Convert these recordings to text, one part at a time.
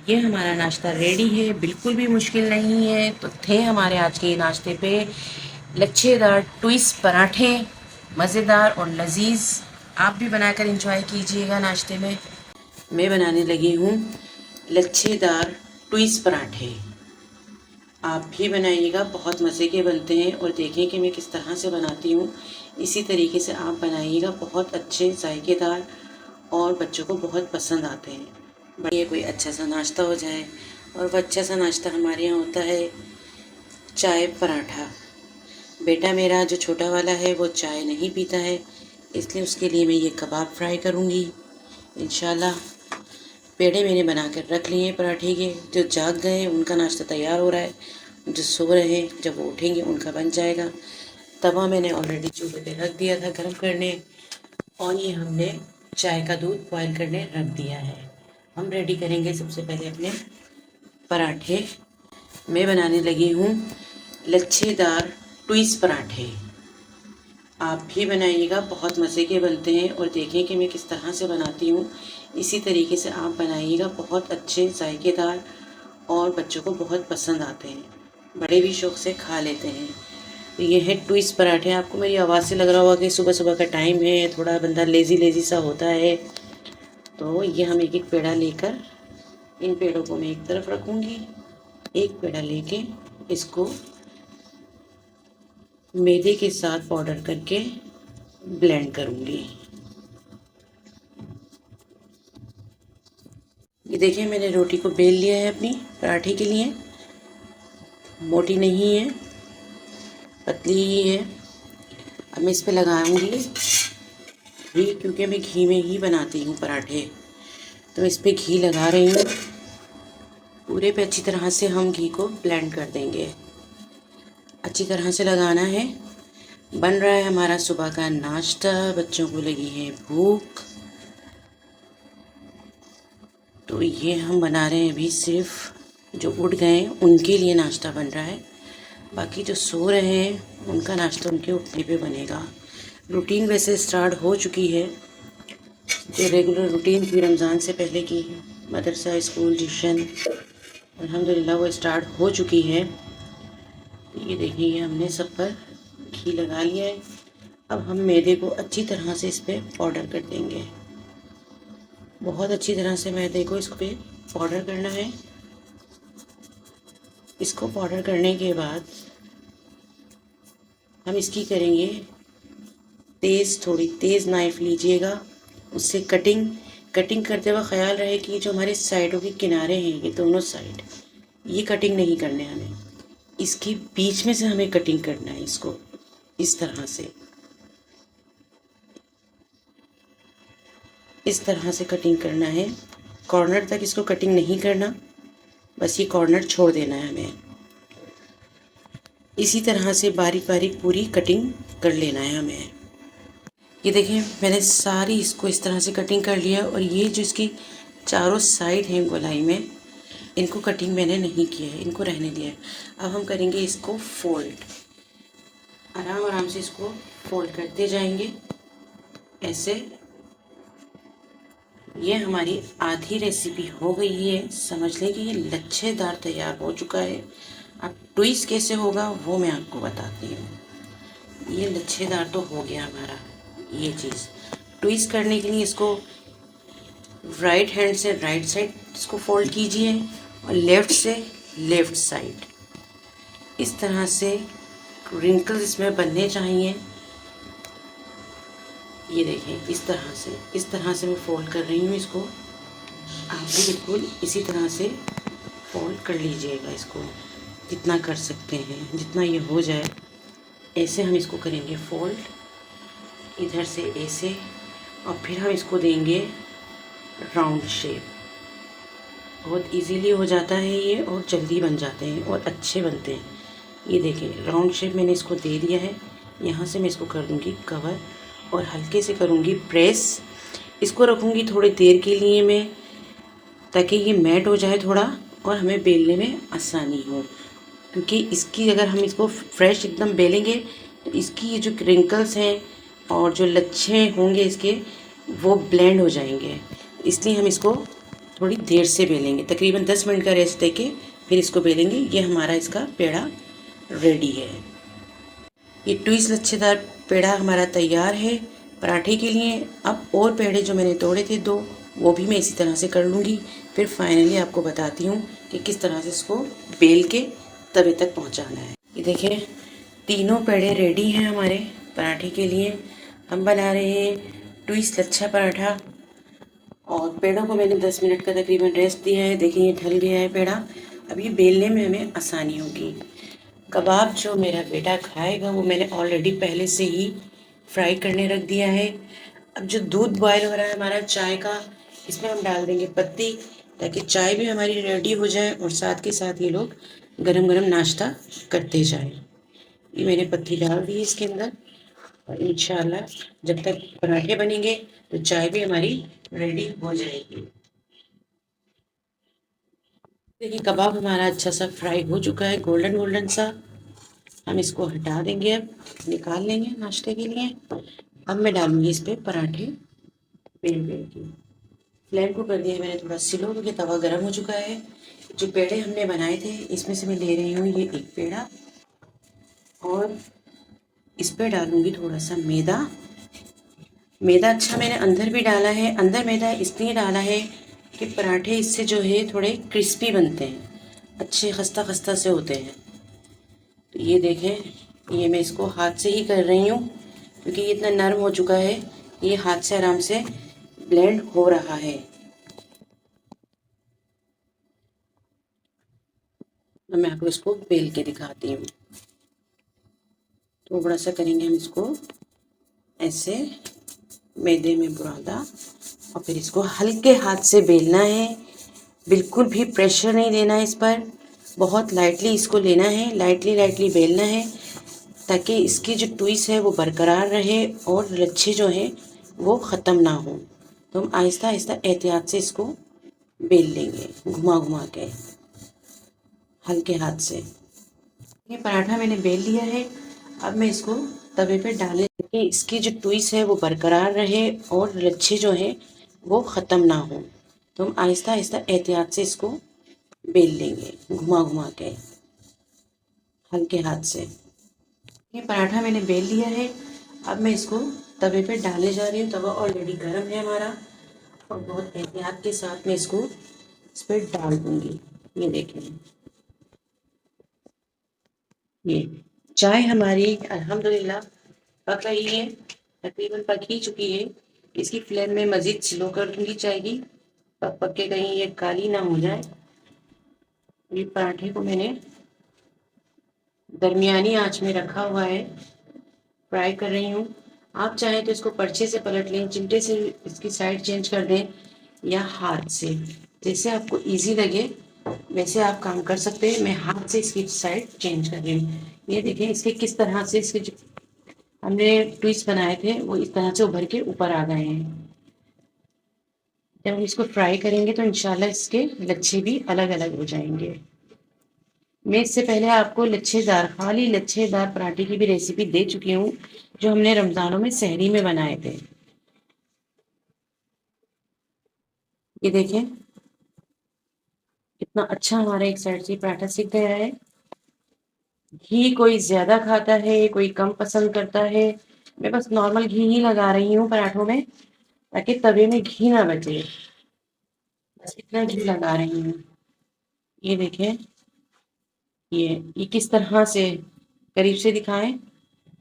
ये हमारा नाश्ता रेडी है, बिल्कुल भी मुश्किल नहीं है। तो थे हमारे आज के नाश्ते पे लच्छेदार ट्विस्ट पराठे, मज़ेदार और लजीज। आप भी बनाकर इंजॉय कीजिएगा नाश्ते में। मैं बनाने लगी हूँ लच्छेदार ट्विस्ट पराठे। आप भी बनाइएगा, बहुत मज़े के बनते हैं। और देखें कि मैं किस तरह से बनाती हूँ, इसी तरीके से आप बनाइएगा। बहुत अच्छे जायकेदार और बच्चों को बहुत पसंद आते हैं। बढ़िया कोई अच्छा सा नाश्ता हो जाए। और वो अच्छा सा नाश्ता हमारे यहाँ होता है चाय पराठा। बेटा मेरा जो छोटा वाला है वो चाय नहीं पीता है, इसलिए उसके लिए मैं ये कबाब फ्राई करूँगी इंशाल्लाह। पेड़े मैंने बना कर रख लिए हैं पराठे के। जो जाग गए हैं उनका नाश्ता तैयार हो रहा है, जो सो रहे हैं जब वो उठेंगे उनका बन जाएगा। तवा मैंने ऑलरेडी चूल्हे पे रख दिया था गर्म करने, और ये हमने चाय का दूध बॉयल करने रख दिया है। हम रेडी करेंगे सबसे पहले अपने पराठे। मैं बनाने लगी हूँ लच्छेदार ट्विस्ट पराठे। आप भी बनाइएगा, बहुत मज़े के बनते हैं। और देखें कि मैं किस तरह से बनाती हूँ, इसी तरीके से आप बनाइएगा। बहुत अच्छे जायकेदार और बच्चों को बहुत पसंद आते हैं, बड़े भी शौक़ से खा लेते हैं। तो ये है ट्विस्ट पराठे। आपको मेरी आवाज़ से लग रहा होगा कि सुबह सुबह का टाइम है, थोड़ा बंदा लेज़ी लेज़ी सा होता है। तो ये हम एक एक पेड़ा लेकर, इन पेड़ों को मैं एक तरफ रखूँगी। एक पेड़ा लेके इसको मैदे के साथ पाउडर करके ब्लेंड करूँगी। ये देखिए मैंने रोटी को बेल लिया है अपनी पराठे के लिए। मोटी नहीं है, पतली ही है। अब मैं इस पे लगाऊंगी घी, क्योंकि मैं घी में ही बनाती हूँ पराठे। तो इस पे घी लगा रही हूँ। पूरे पे अच्छी तरह से हम घी को ब्लेंड कर देंगे। अच्छी तरह से लगाना है। बन रहा है हमारा सुबह का नाश्ता। बच्चों को लगी है भूख, तो ये हम बना रहे हैं। अभी सिर्फ जो उठ गए हैं उनके लिए नाश्ता बन रहा है, बाकी जो सो रहे हैं उनका नाश्ता उनके उठने पे बनेगा। रूटीन वैसे स्टार्ट हो चुकी है, जो रेगुलर रूटीन थी रमज़ान से पहले की, मदरसा स्कूल ट्यूशन, अल्हम्दुलिल्लाह वो स्टार्ट हो चुकी है। ये देखिए ये हमने सब पर घी लगा लिया है। अब हम मैदे को अच्छी तरह से इस पर पाउडर कर देंगे। बहुत अच्छी तरह से मैदे को इस पर पाउडर करना है। इसको पाउडर करने के बाद हम इसकी करेंगे थोड़ी तेज़ नाइफ़ लीजिएगा, उससे कटिंग करते वक्त ख्याल रहे कि जो हमारे साइडों के किनारे हैं, ये दोनों साइड, ये कटिंग नहीं करने हमें, इसके बीच में से हमें कटिंग करना है। इसको इस तरह से कटिंग करना है। कॉर्नर तक इसको कटिंग नहीं करना, बस ये कॉर्नर छोड़ देना है हमें। इसी तरह से बारीक बारीक पूरी कटिंग कर लेना है हमें। ये देखिए मैंने सारी इसको इस तरह से कटिंग कर लिया। और ये जो इसकी चारों साइड हैं गोलाई में, इनको कटिंग मैंने नहीं किया है, इनको रहने दिया है। अब हम करेंगे इसको फोल्ड। आराम आराम से इसको फोल्ड करते जाएंगे ऐसे। ये हमारी आधी रेसिपी हो गई है। समझ लें कि ये लच्छेदार तैयार हो चुका है। अब ट्विस्ट कैसे होगा वो मैं आपको बताती हूँ। ये लच्छेदार तो हो गया हमारा। ये चीज़ ट्विस्ट करने के लिए इसको राइट हैंड से राइट साइड इसको फोल्ड कीजिए, और लेफ़्ट से लेफ़्ट साइड। इस तरह से रिंकल्स इसमें बनने चाहिए। ये देखें इस तरह से मैं फोल्ड कर रही हूँ इसको। आप भी बिल्कुल इसी तरह से फोल्ड कर लीजिएगा इसको, जितना कर सकते हैं, जितना ये हो जाए ऐसे हम इसको करेंगे फोल्ड, इधर से ऐसे। और फिर हम इसको देंगे राउंड शेप। बहुत इजीली हो जाता है ये, और जल्दी बन जाते हैं और अच्छे बनते हैं। ये देखें राउंड शेप मैंने इसको दे दिया है। यहाँ से मैं इसको कर दूँगी कवर, और हल्के से करूँगी प्रेस। इसको रखूँगी थोड़ी देर के लिए मैं, ताकि ये मैट हो जाए थोड़ा और हमें बेलने में आसानी हो। क्योंकि इसकी अगर हम इसको फ्रेश एकदम बेलेंगे तो इसकी ये जो क्रिंकल्स हैं और जो लच्छे होंगे इसके, वो ब्लेंड हो जाएंगे। इसलिए हम इसको थोड़ी देर से बेलेंगे, तकरीबन 10 मिनट का रेस्ट देके फिर इसको बेलेंगे। ये हमारा इसका पेड़ा रेडी है। ये ट्विस्ट लच्छेदार पेड़ा हमारा तैयार है पराठे के लिए। अब और पेड़े जो मैंने तोड़े थे 2, वो भी मैं इसी तरह से कर लूँगी। फिर फाइनली आपको बताती हूँ कि किस तरह से इसको बेल के तवे तक पहुँचाना है। ये देखें, तीनों पेड़े रेडी हैं हमारे पराठे के लिए। हम बना रहे हैं ट्विस्ट लच्छा पराठा और पेड़ों को मैंने 10 मिनट का तकरीबन रेस्ट दिया है। देखिए ये ढल गया है पेड़ा। अब ये बेलने में हमें आसानी होगी। कबाब जो मेरा बेटा खाएगा वो मैंने ऑलरेडी पहले से ही फ्राई करने रख दिया है। अब जो दूध बॉयल हो रहा है हमारा चाय का, इसमें हम डाल देंगे पत्ती, ताकि चाय भी हमारी रेडी हो जाए और साथ के साथ ये लोग गरम गरम नाश्ता करते जाएं। ये मैंने पत्ती डाल दी है इसके अंदर और इंशाल्लाह जब तक पराठे बनेंगे तो चाय भी हमारी रेडी हो जाएगी। देखिए कबाब हमारा अच्छा सा फ्राई हो चुका है, गोल्डन गोल्डन सा। हम इसको हटा देंगे, अब निकाल लेंगे नाश्ते के लिए। अब मैं डालूंगी इस पर पराठे बेल बेल की। फ्लेम को कर दिया मैंने थोड़ा स्लो, क्योंकि तवा गर्म हो चुका है। जो पेड़े हमने बनाए थे इसमें से मैं ले रही हूँ ये एक पेड़ा और इस पर डालूंगी थोड़ा सा मैदा। मैदा अच्छा मैंने अंदर भी डाला है। अंदर मैदा इसलिए डाला है कि पराठे इससे जो है थोड़े क्रिस्पी बनते हैं, अच्छे खस्ता खस्ता से होते हैं। तो ये देखें, ये मैं इसको हाथ से ही कर रही हूँ क्योंकि ये इतना नरम हो चुका है, ये हाथ से आराम से ब्लेंड हो रहा है। अब मैं आपको इसको बेल के दिखाती हूँ। थोड़ा सा करेंगे हम इसको ऐसे मैदे में बुरादा और फिर इसको हल्के हाथ से बेलना है। बिल्कुल भी प्रेशर नहीं देना है इस पर, बहुत लाइटली इसको लेना है, लाइटली लाइटली बेलना है, ताकि इसकी जो ट्विस्ट है वो बरकरार रहे और लच्छे जो हैं वो ख़त्म ना हो। तो हम आहिस्ता आहिस्ता एहतियात से इसको बेल लेंगे, घुमा घुमा के हल्के हाथ से। ये पराठा मैंने बेल लिया है। अब मैं इसको तवे पे डालने कि इसकी जो ट्विस्ट है वो बरकरार रहे और लच्छे जो हैं वो ख़त्म ना हो। तो हम आहिस्ता आहिस्ता एहतियात से इसको बेल लेंगे, घुमा घुमा के हल्के हाथ से। ये पराठा मैंने बेल लिया है। अब मैं इसको तवे पे डालने जा रही हूँ। तवा ऑलरेडी गर्म है हमारा और बहुत एहतियात के साथ मैं इसको इस पर डाल दूँगी। ये देखें, ये चाय हमारी अल्हम्दुलिल्लाह पक रही है, तकरीबन पक ही चुकी है। इसकी फ्लेम में मज़ीद स्लो कर दूँगी चाय की, पक पक के कहीं ये काली ना हो जाए। ये पराठे को मैंने दरमियानी आंच में रखा हुआ है, फ्राई कर रही हूँ। आप चाहें तो इसको पर्चे से पलट लें, चिमटे से इसकी साइड चेंज कर दें या हाथ से, जैसे आपको इजी लगे वैसे आप काम कर सकते हैं। मैं हाथ से इसकी साइड चेंज कर रही हूँ। ये देखें इसके किस तरह से इसके जो हमने ट्विस्ट बनाए थे वो इस तरह से उभर के ऊपर आ गए हैं। जब हम इसको फ्राई करेंगे तो इंशाल्लाह इसके लच्छे भी अलग अलग हो जाएंगे। मैं इससे पहले आपको लच्छेदार, खाली लच्छेदार पराठे की भी रेसिपी दे चुकी हूँ, जो हमने रमज़ानों में सहरी में बनाए थे। ये देखें कितना अच्छा हमारा एक साइड से पराठा सीख गया है। घी कोई ज़्यादा खाता है, कोई कम पसंद करता है। मैं बस नॉर्मल घी ही लगा रही हूँ पराठों में, ताकि तवे में घी ना बचे। बस इतना घी लगा रही हूँ। ये देखें, ये किस तरह से, करीब से दिखाएं,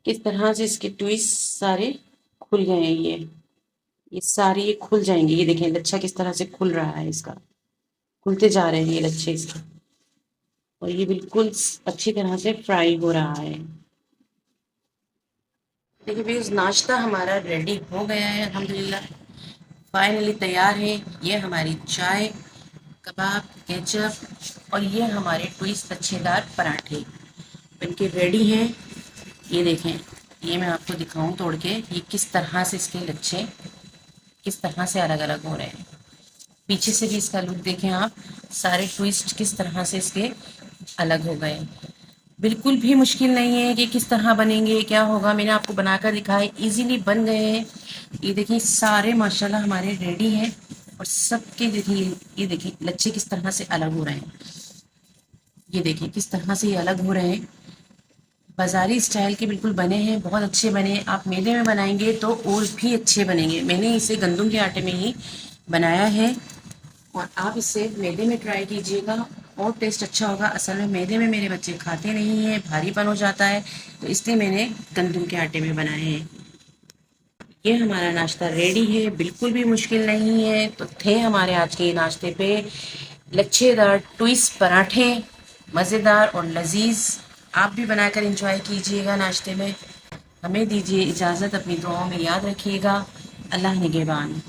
किस तरह से इसके ट्विस्ट सारे खुल गए हैं। ये सारे ये खुल जाएंगे। ये देखें लच्छा किस तरह से खुल रहा है, इसका खुलते जा रहे हैं ये लच्छे इसके, और ये बिल्कुल अच्छी तरह से फ्राई हो रहा है। देखिए व्यूज़, नाश्ता हमारा रेडी हो गया है अल्हम्दुलिल्लाह, फाइनली तैयार है। ये हमारी चाय, कबाब, केचप और ये हमारे ट्विस्ट लच्छेदार पराठे बनके रेडी हैं। ये देखें, ये मैं आपको दिखाऊं तोड़ के, ये किस तरह से इसके लच्छे किस तरह से अलग अलग हो रहे हैं। पीछे से भी इसका लुक देखें आप, सारे ट्विस्ट किस तरह से इसके अलग हो गए। बिल्कुल भी मुश्किल नहीं है कि किस तरह बनेंगे, क्या होगा। मैंने आपको बनाकर दिखाया, इजीली बन गए हैं। ये देखिए सारे माशाल्लाह हमारे रेडी हैं और सबके देखिए, ये देखिए लच्छे किस तरह से अलग हो रहे हैं। ये देखिए किस तरह से ये अलग हो रहे हैं। बाज़ारी स्टाइल के बिल्कुल बने हैं, बहुत अच्छे बने। आप मैदे में बनाएंगे तो और भी अच्छे बनेंगे। मैंने इसे गंदम के आटे में ही बनाया है और आप इसे मैदे में ट्राई कीजिएगा और टेस्ट अच्छा होगा। असल में मैदे में मेरे बच्चे खाते नहीं हैं, भारीपन हो जाता है, तो इसलिए मैंने गंदम के आटे में बनाए हैं। ये हमारा नाश्ता रेडी है, बिल्कुल भी मुश्किल नहीं है। तो थे हमारे आज के नाश्ते पे लच्छेदार ट्विस्ट पराठे, मज़ेदार और लजीज। आप भी बनाकर इंजॉय कीजिएगा नाश्ते में। हमें दीजिए इजाज़त, अपनी दुआओं में याद रखिएगा। अल्लाह निगहबान।